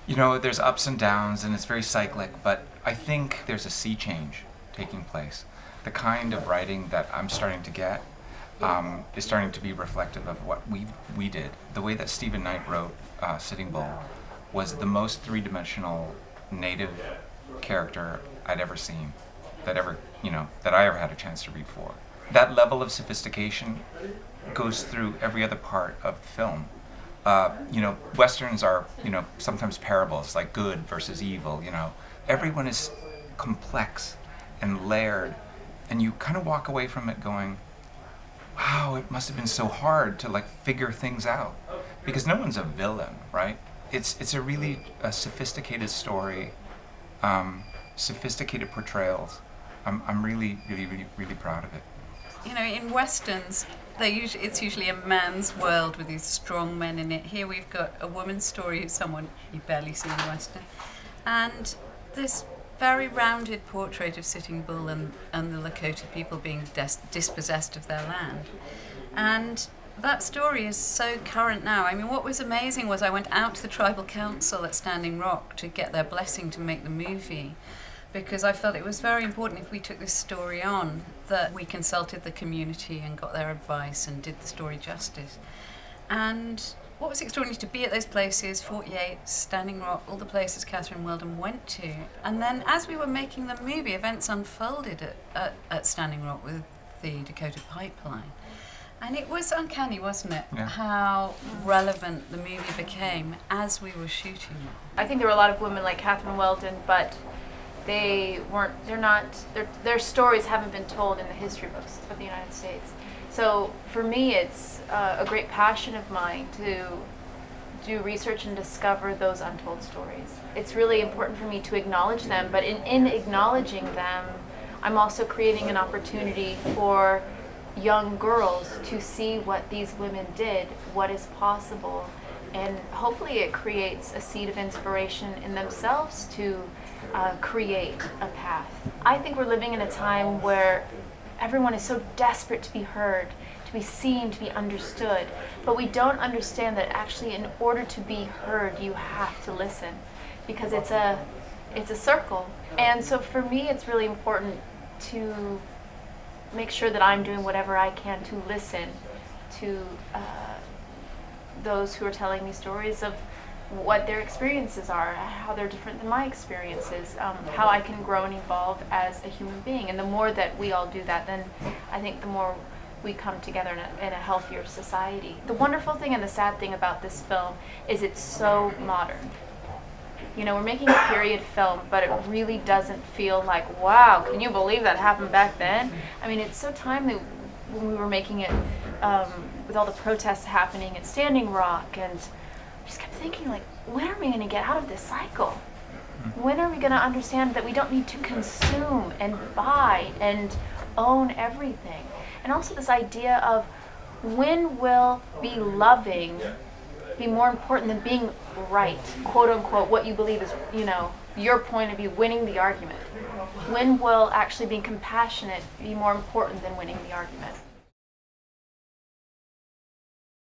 You know, there's ups and downs, and it's very cyclic, but I think there's a sea change taking place. The kind of writing that I'm starting to get is starting to be reflective of what we did. The way that Stephen Knight wrote Sitting Bull was the most three-dimensional native character I'd ever seen, that I ever had a chance to read for. That level of sophistication goes through every other part of the film. Westerns are, sometimes parables, like good versus evil. Everyone is complex and layered, and you kind of walk away from it going, wow, it must have been so hard to figure things out, because no one's a villain, right? It's a really sophisticated story, sophisticated portrayals. I'm really, really, really, really proud of it. In westerns, it's usually a man's world with these strong men in it. Here we've got a woman's story who's someone you barely see in a western, and this very rounded portrait of Sitting Bull and the Lakota people being dispossessed of their land. And that story is so current now. I mean, what was amazing was I went out to the tribal council at Standing Rock to get their blessing to make the movie, because I felt it was very important, if we took this story on, that we consulted the community and got their advice and did the story justice. And what was extraordinary to be at those places, 48, Standing Rock, all the places Catherine Weldon went to. And then as we were making the movie, events unfolded at Standing Rock with the Dakota Pipeline. And it was uncanny, wasn't it? Yeah. How relevant the movie became as we were shooting it. I think there were a lot of women like Catherine Weldon, but their stories haven't been told in the history books of the United States. So for me, it's a great passion of mine to do research and discover those untold stories. It's really important for me to acknowledge them, but in acknowledging them, I'm also creating an opportunity for young girls to see what these women did, what is possible, and hopefully it creates a seed of inspiration in themselves to create a path. I think we're living in a time where everyone is so desperate to be heard, to be seen, to be understood, but we don't understand that actually in order to be heard, you have to listen, because it's a circle. And so for me, it's really important to make sure that I'm doing whatever I can to listen to those who are telling me stories of what their experiences are, how they're different than my experiences, how I can grow and evolve as a human being. And the more that we all do that, then I think the more we come together in a healthier society. The wonderful thing and the sad thing about this film is it's so modern. We're making a period film, but it really doesn't feel like, wow, can you believe that happened back then? I mean, it's so timely when we were making it with all the protests happening at Standing Rock, and I just kept thinking, when are we going to get out of this cycle? When are we going to understand that we don't need to consume and buy and own everything? And also this idea of, when will be loving be more important than being right, quote unquote, what you believe is, your point of view, winning the argument? When will actually being compassionate be more important than winning the argument?